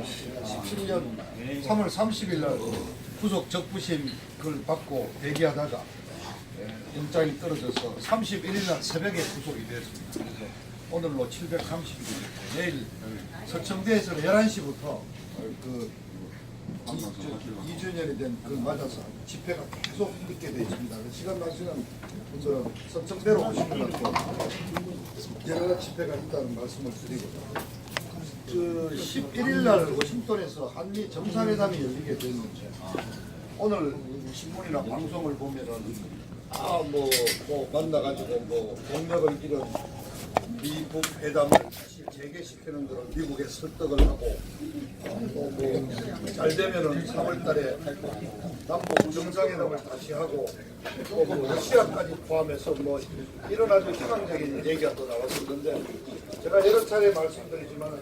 2017년 3월 30일 날 구속 적부심 그걸 받고 대기하다가 영장이 떨어져서 31일 날 새벽에 구속이 되었습니다. 그래서 오늘로 730일이고 내일 서청대에서 11시부터 그 2주년이 된 그 맞아서 집회가 계속 있게 되어 있습니다. 시간 나시는 분들은 서청대로 오시면 또 여러 가지 집회가 있다는 말씀을 드리고 그 11일 날 워싱턴에서 한미 정상회담이 열리게 됐는데 오늘 신문이나 방송을 보면은 뭐 만나가지고 뭐 동력을 잃은 미북 회담을 다시 재개시키는 것을 미국에 설득을 하고 잘 되면은 3월달에 남북 정상회담을 다시 하고 또 뭐 러시아까지 포함해서 뭐 이런 아주 희망적인 얘기가 또 나왔었는데 제가 여러 차례 말씀드리지만은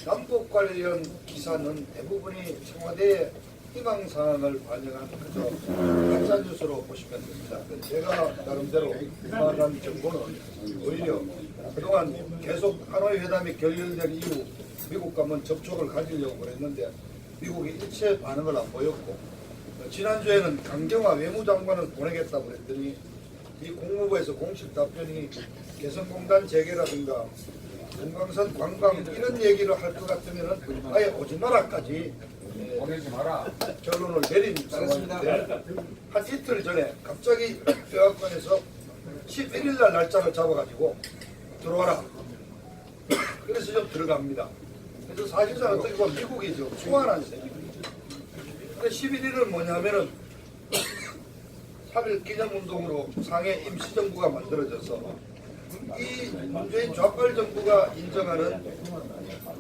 남북 관련 기사는 대부분이 청와대의 희망 사항을 반영한 그저 가짜 뉴스로 보시면 됩니다. 제가 나름대로 말한 정보는 오히려 그동안 계속 하노이 회담이 결렬된 이후 미국과는 접촉을 가지려고 그랬는데 미국이 일체 반응을 안 보였고 지난주에는 강경화 외무장관을 보내겠다고 그랬더니 이 국무부에서 공식 답변이 개성공단 재개라든가 금강산 관광 이런 얘기를 할 것 같으면 아예 오지 마라까지 보내지 마라. 결론을 내린 상황인데 한 이틀 전에 갑자기 백악관에서 11일 날 날짜를 잡아가지고 들어와라. 그래서 좀 들어갑니다. 그래서 사실상 어떻게 보면 미국이 좀 소환한 셈입니다. 근데 11일은 뭐냐면은 3.1 기념운동으로 상해 임시정부가 만들어져서 이 문재인 좌빨 정부가 인정하는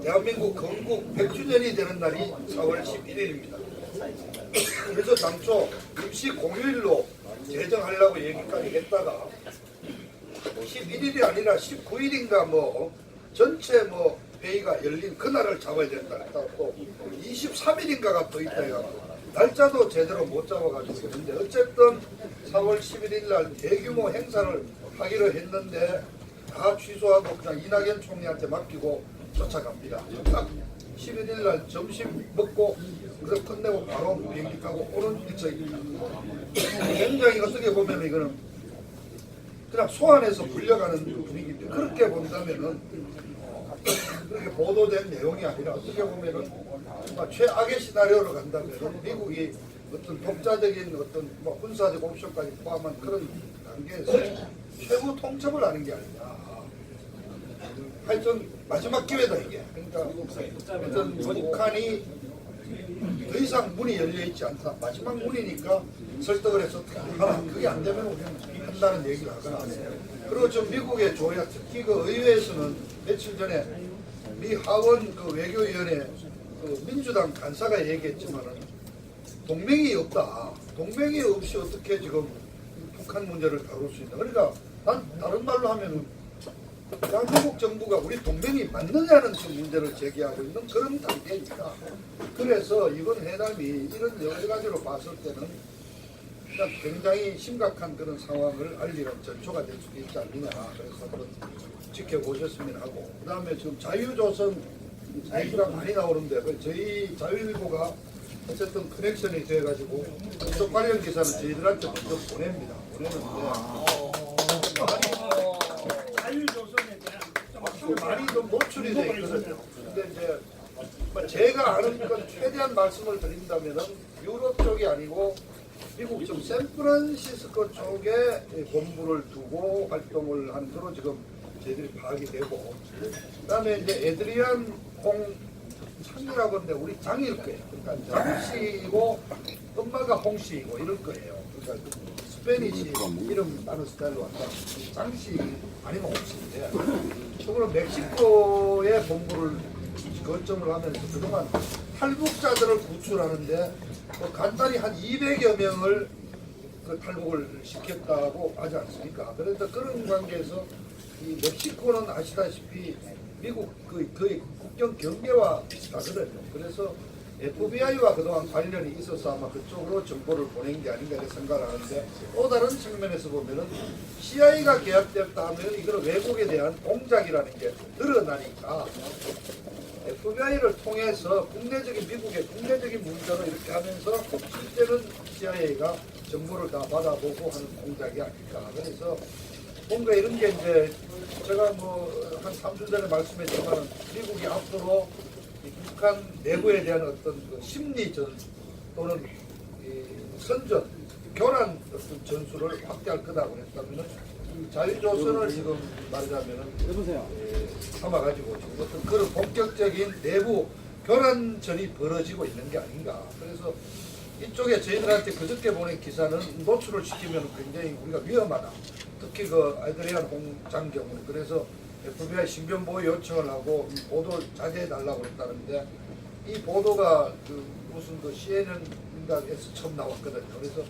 대한민국 건국 100주년이 되는 날이 4월 11일입니다. 그래서 당초 임시 공휴일로 제정하려고 얘기까지 했다가 11일이 아니라 19일인가 뭐 전체 뭐 회의가 열린 그날을 잡아야 된다 했다고 23일인가가 또 있다 해가지고 날짜도 제대로 못 잡아가지고 그런데 어쨌든 4월 11일 날 대규모 행사를 하기로 했는데 다 취소하고 그냥 이낙연 총리한테 맡기고 쫓아갑니다. 딱 11일 날 점심 먹고 그걸 끝내고 바로 비행기 타고 오는 일정입니다. 굉장히 어떻게 보면 이거는 그냥 소환해서 불려가는 분위기인데 그렇게 본다면은 그렇게 보도된 내용이 아니라 어떻게 보면은 최악의 시나리오로 간다면 미국이 어떤 독자적인 어떤 뭐 군사적 옵션까지 포함한 그런 단계에서 최고 통첩을 하는 게 아니냐. 하여튼 마지막 기회다 이게. 그러니까 어떤 북한이 더 이상 문이 열려 있지 않다. 마지막 문이니까 설득을 해서 하라. 그게 안 되면 우리는 한다는 얘기를 하거나. 그리고 좀 미국의 조약, 특히 그 의회에서는 며칠 전에 미 하원 그 외교위원회 그 민주당 간사가 얘기했지만은 동맹이 없다. 동맹이 없이 어떻게 지금 북한 문제를 다룰 수 있나. 그러니까 난 다른 말로 하면은 대한민국 정부가 우리 동맹이 맞느냐는 문제를 제기하고 있는 그런 단계니까. 그래서 이번 회담이 이런 여러 가지로 봤을 때는 그냥 굉장히 심각한 그런 상황을 알리는 전초가 될 수도 있지 않느냐. 그래서 한번 지켜보셨으면 하고. 그 다음에 지금 자유조선 얘기가 많이 나오는데 저희 자유일보가 어쨌든 커넥션이 돼가지고 그쪽 관련 기사는 저희들한테 먼저 보냅니다. 보내는데 자유조선에 대한 많이 좀 노출이 돼 있거든요. 근데 이제 제가 아는 건 최대한 말씀을 드린다면은 유럽 쪽이 아니고 미국 좀 샌프란시스코 쪽에 본부를 두고 활동을 하는 거로 지금 저희들이 파악이 되고, 그다음에 이제 에드리안 홍창이라고 하는데 우리 장일 거예요. 그러니까 장씨이고 엄마가 홍씨이고 이럴 거예요. 그러니까 스페니시 이름 나는 스타일로 왔다. 장씨 아니면 홍씨인데, 그거는 멕시코의 본부를 거점을 하면서 그동안 탈북자들을 구출하는데 간단히 한 200여 명을 그 탈북을 시켰다고 하지 않습니까? 그래서 그런 관계에서 이 멕시코는 아시다시피 미국 거의 국경 경계와 비슷하거든요. 그래서 FBI와 그동안 관련이 있어서 아마 그쪽으로 정보를 보낸 게 아닌가 이렇게 생각을 하는데 또 다른 측면에서 보면은 CIA가 개입됐다 하면 이거는 외국에 대한 공작이라는 게 늘어나니까 FBI를 통해서 국내적인 미국의 국내적인 문제를 이렇게 하면서 실제는 CIA가 정보를 다 받아보고 하는 공작이 아닐까. 그래서 뭔가 이런 게 이제 제가 뭐 한 3주 전에 말씀했지만 미국이 앞으로 이 북한 내부에 대한 어떤 그 심리전 또는 이 선전, 교란 어떤 전술을 확대할 거다고 그랬다면은 자유조선을 지금 말하자면은 삼아가지고 지금 어떤 그런 본격적인 내부 교란전이 벌어지고 있는 게 아닌가. 그래서 이쪽에 저희들한테 그저께 보낸 기사는 노출을 시키면 굉장히 우리가 위험하다. 특히 그 아이드리안 홍장 경우는 그래서 FBI 신변 보호 요청을 하고 보도를 자제해달라고 했다는데 이 보도가 그 무슨 그 CNN인가에서 처음 나왔거든요. 그래서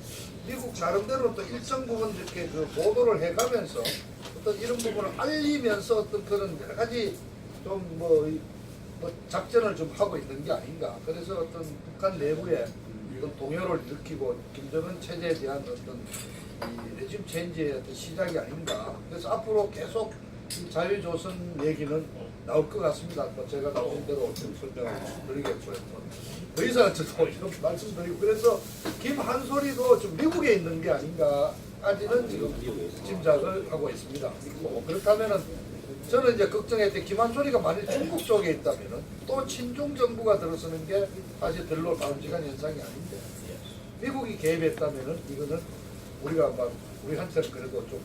미국 나름대로 또 일정 부분 이렇게 그 보도를 해가면서 어떤 이런 부분을 알리면서 어떤 그런 여러 가지 좀 뭐 작전을 좀 하고 있는 게 아닌가. 그래서 어떤 북한 내부에 어떤 동요를 일으키고 김정은 체제에 대한 어떤 이 레짐 체인지의 어떤 시작이 아닌가. 그래서 앞으로 계속 이 자유조선 얘기는 나올 것 같습니다. 뭐 제가 나온 대로 좀 설명을 드리겠고요. 더 이상 저도 이런 말씀드리고 그래서 김한솔이도 좀 미국에 있는 게 아닌가까지는 지금 짐작을 하고 있습니다. 뭐 그렇다면은 저는 이제 걱정했던 김한솔이가 만약 중국 쪽에 있다면은 또 친중 정부가 들어서는 게 사실 별로 바람직한 현상이 아닌데 미국이 개입했다면은 이거는 우리가 막 우리한테는 그래도 좀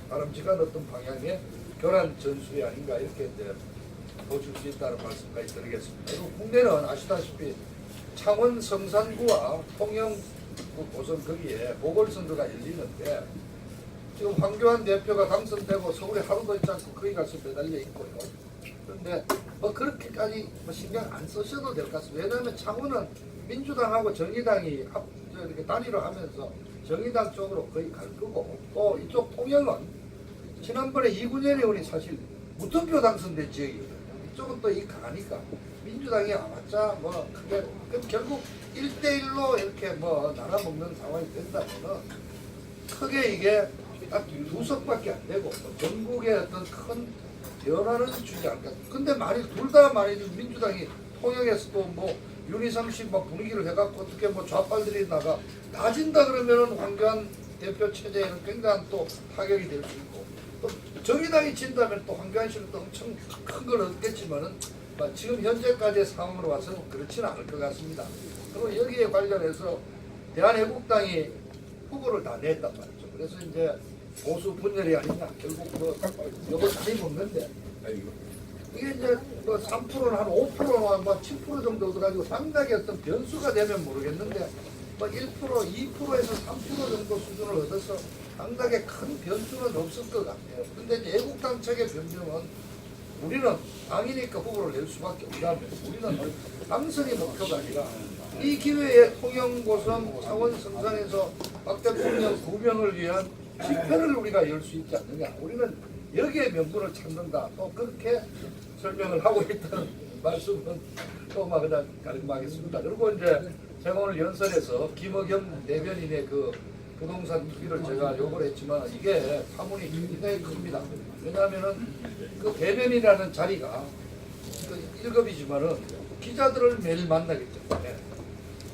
바람직한 어떤 방향의 교란 전술이 아닌가 이렇게 이제 보실 수 있다는 말씀까지 드리겠습니다. 그리고 국내는 아시다시피 창원 성산구와 통영 고선 거기에 보궐선거가 열리는데 지금 황교안 대표가 당선되고 서울에 하루도 있지 않고 거기 가서 매달려 있고요. 그런데 뭐 그렇게까지 뭐 신경 안 쓰셔도 될 것 같습니다. 왜냐하면 창원은 민주당하고 정의당이 이렇게 단일화 하면서 정의당 쪽으로 거의 갈 거고 또 이쪽 통영은 지난번에 이군현 의원이 사실 무투표 당선된 지역이거든요. 이쪽은 또 이 가니까 민주당이 아맞자 뭐 크게 결국 1대1로 이렇게 뭐 나눠먹는 상황이 된다면은 크게 이게 딱 두 석밖에 안 되고 전국의 어떤 큰 변화는 주지 않을까. 근데 만일 둘 다 만일 민주당이 통영에서도 뭐 윤희상 씨막 분위기를 해갖고 어떻게 뭐 좌빨들이 나가 나진다 그러면은 황교안 대표 체제에는 굉장한 또 타격이 될 수 있고 또 정의당이 진다면 또 황교안 씨는 또 엄청 큰 걸 얻겠지만은 지금 현재까지의 상황으로 와서는 그렇지는 않을 것 같습니다. 그리고 여기에 관련해서 대한애국당이 후보를 다 냈단 말이죠. 그래서 이제 보수 분열이 아니냐 결국 뭐 요거 많이 먹는데 이게 이제 뭐 3%는 한 5%나 뭐 7% 정도 얻어가지고 상당히 어떤 변수가 되면 모르겠는데 뭐 1%, 2%에서 3% 정도 수준을 얻어서 상당히 큰 변수는 없을 것 같아요. 근데 이제 애국당 측의 변명은 우리는 당이니까 후보를 낼 수밖에 없다면 우리는 당선이 목표가 아니라 이 기회에 통영, 고성, 창원, 성산에서 박 대통령 2명을 위한 집회를 우리가 열 수 있지 않느냐. 우리는 여기에 명분을 찾는다. 또 그렇게 설명을 하고 있다는 말씀은 또 막 그냥 가름하겠습니다. 그리고 이제 제가 오늘 연설에서 김의겸 대변인의 그 부동산 투기를 제가 요구를 했지만 이게 파문이 굉장히 큽니다. 왜냐하면은 그 대변인이라는 자리가 그 1급이지만은 기자들을 매일 만나기 때문에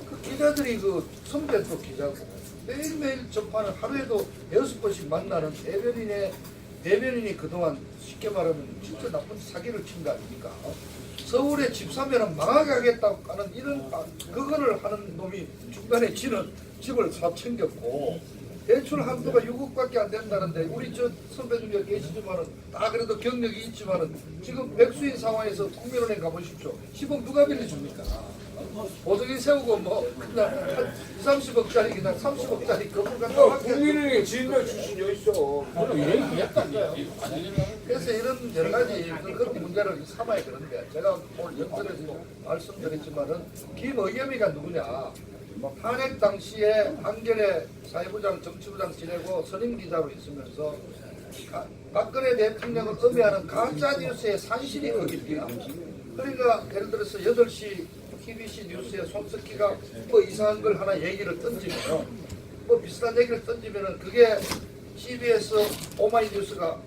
그 기자들이 그 선배도 기자고 매일매일 접하는 하루에도 6번씩 만나는 대변인이 그동안 쉽게 말하면 진짜 나쁜 사기를 친 거 아닙니까? 서울에 집 사면은 망하게 하겠다고 하는 이런 그거를 하는 놈이 중간에 집을 사 챙겼고 대출 한도가 6억밖에 안 된다는데 우리 저 선배 중에 계시지만은 다 그래도 경력이 있지만은 지금 백수인 상황에서 국민은행 가보십시오. 10억 누가 빌려줍니까? 보증인 세우고 뭐 그냥 한 30억짜리 그냥 30억짜리 건물 갖다 국민은행 지인들 출신 여기 있어. 그럼 얘기했다니까. 그래서 이런 여러 가지 그런 문제를 삼아야 되는데 제가 오늘 연설에서 말씀드렸지만은 김의겸이가 누구냐? 탄핵 당시에 한겨레 사회부장 정치부장 지내고 선임 기자로 있으면서 박근혜 대통령을 음해하는 가짜 뉴스의 산실이 거깁니다. 그러니까 예를 들어서 8시 TBC 뉴스에 손석희가 뭐 이상한 걸 하나 얘기를 던지면 뭐 비슷한 얘기를 던지면은 그게 CBS 오마이뉴스가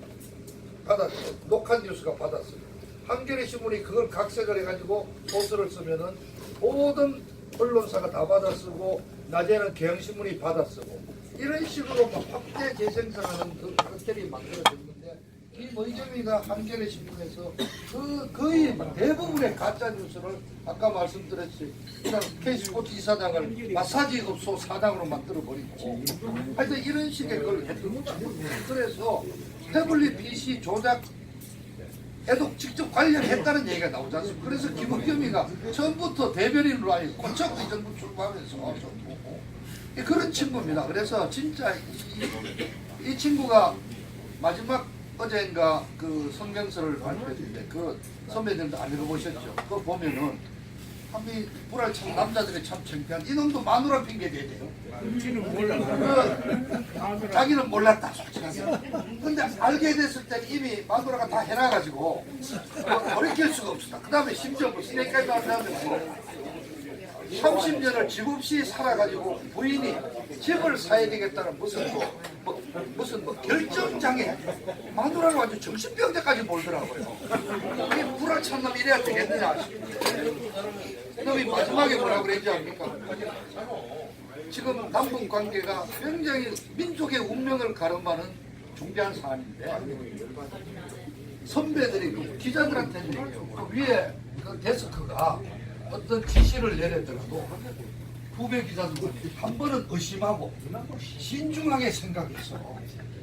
받았고 녹화 뉴스가 받았어요. 한겨레 신문이 그걸 각색을 해가지고 소스를 쓰면은 모든 언론사가 다 받아쓰고 낮에는 경향신문이 받아쓰고 이런 식으로 막 확대 재생산하는 그 카르텔이 만들어졌는데 이 의점이가 한겨레 신문에서 그 거의 대부분의 가짜 뉴스를 아까 말씀드렸지 그냥 K스포츠 이사장을 마사지 업소 사장으로 만들어 버리고 하여튼 이런 식의 걸 했던 거죠. 그래서 태블릿 PC 조작 에도 직접 관련했다는 얘기가 나오지 않습니까? 그래서 김학겸이가 처음부터 대변인으로 아니 고척 의정부 출마하면서 좀 보고 그런 친구입니다. 그래서 진짜 이 친구가 마지막 어제인가 그 성경서를 발표했는데 그 선배님도 안 읽어보셨죠? 그거 보면은 참이 불알 참 남자들이 참 창피한 이놈도 마누라 핑계 대대요. 자기는 몰랐다 솔직하게. 근데 알게 됐을 때는 이미 마누라가 다 해놔가지고 돌이킬 수가 없었다. 그 다음에 심지어 무슨 얘기까지 나오냐면 30년을 집 없이 살아가지고 부인이 집을 사야 되겠다는 무슨 결정장애 마누라를 완전 정신병자까지 몰더라고요. 이게 불알 참놈 이래야 되겠느냐 놈이 마지막에 뭐라고 그랬지 않습니까? 지금 남북 관계가 굉장히 민족의 운명을 가름하는 중대한 사안인데 선배들이 그 기자들한테 얘기해요. 그 위에 그 데스크가 어떤 지시를 내리더라도 후배 기자들은 한 번은 의심하고 신중하게 생각해서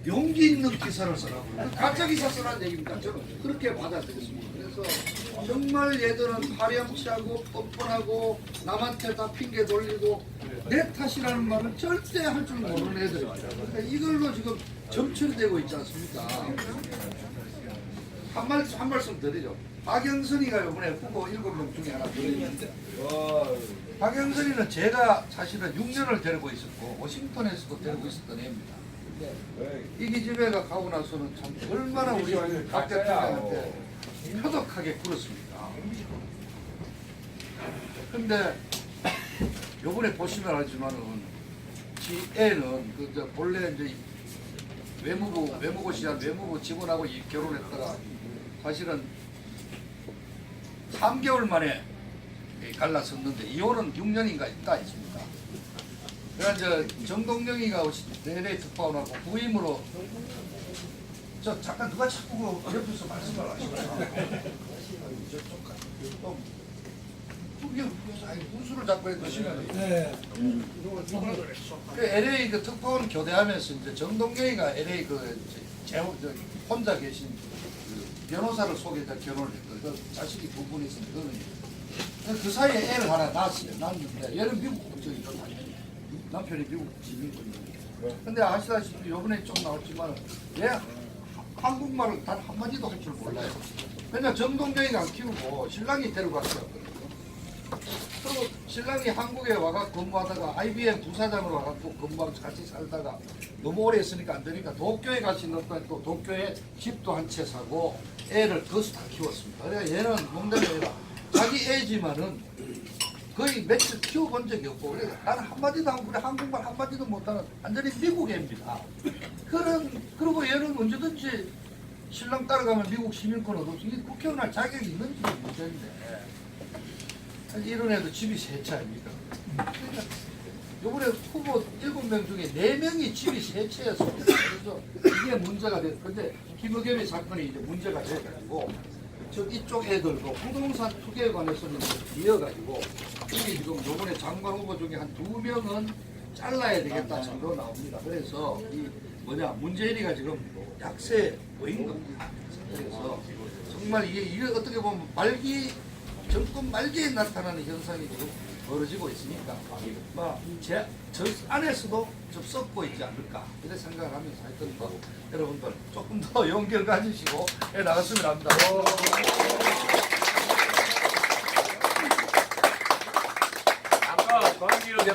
용기 있는 기사를 쓰라고 가짜 기사 쓰라는 얘기입니다. 저는 그렇게 받아들였습니다. 그래서 정말 얘들은 파렴치하고 뻔뻔하고 남한테 다 핑계 돌리고 내 탓이라는 말은 절대 할 줄 모르는 애들입니다. 그러니까 이걸로 지금 점철이 되고 있지 않습니까? 한 말씀 드리죠. 박영선이가 이번에 후보 7명 중에 하나 들어있는데 박영선이는 제가 사실은 6년을 데리고 있었고 워싱턴에서도 데리고 있었던 애입니다. 이 기집애가 가고 나서는 참 얼마나 우리 박 대통령한테 표독하게 굴었습니다. 근데 요번에 보시면 알지만은 지 애는 그 본래 이제 외무고시한 외무부 직원하고 결혼했다가 사실은 3개월 만에 갈라섰는데 이혼은 6년인가 있다 있습니다. 그래서 정동영이가 내내 특파원하고 부임으로 저 잠깐 누가 자꾸 그 옆에서 말씀을 하시나요? 훈수를 자꾸 해 드시면 그 LA 그 특파원 교대하면서 이제 정동영이가 LA 혼자 계신 그 변호사를 소개해서 결혼을 했거든요. 그 자식이 두 분이 있었는데 그 사이에 애를 하나 낳았는데 얘는 미국 국적이죠. 당연히 남편이 미국 시민권이에요. 근데 아시다시피 이번에 좀 나왔지만 얘 한국말을 단 한마디도 할 줄 몰라요. 그냥 정동영이가 안 키우고 신랑이 데려갔어요. 그리고 신랑이 한국에 와가 근무하다가 IBM 부사장으로 와갖고 근무하고 같이 살다가 너무 오래 있으니까 안 되니까 도쿄에 가시니까 또 도쿄에 집도 한 채 사고 애를 거기서 다 키웠습니다. 그래서 얘는 농담이 아니라 자기 애지만은 거의 며칠 키워본 적이 없고 그래서 나는 한마디도 안 그래 한국말 한마디도 못하는 완전히 미국 애입니다. 그리고 얘는 언제든지 신랑 따라가면 미국 시민권 얻을 수 있는 국회의원 할 자격이 있는지 문제인데 이런 애도 집이 세 채입니다. 그러니까 요번에 후보 7명 중에 4명이 집이 세 채였습니다. 그래서 이게 문제가 됐. 근데 김의겸의 사건이 이제 문제가 돼가지고 이쪽 애들도 부동산 투기에 관해서는 이어가지고 이게 지금 요번에 장관 후보 중에 한 2명은 잘라야 되겠다 정도 나옵니다. 그래서 이 문재인이가 지금 약세에 보인 겁니다. 그래서 정말 이게 어떻게 보면 정권 말기에 나타나는 현상이 지금 벌어지고 있으니까 저 안에서도 좀 썩고 있지 않을까 이런 생각을 하면서 하여튼 여러분들 조금 더 용기를 가지시고 나갔으면 합니다. 아까 관계를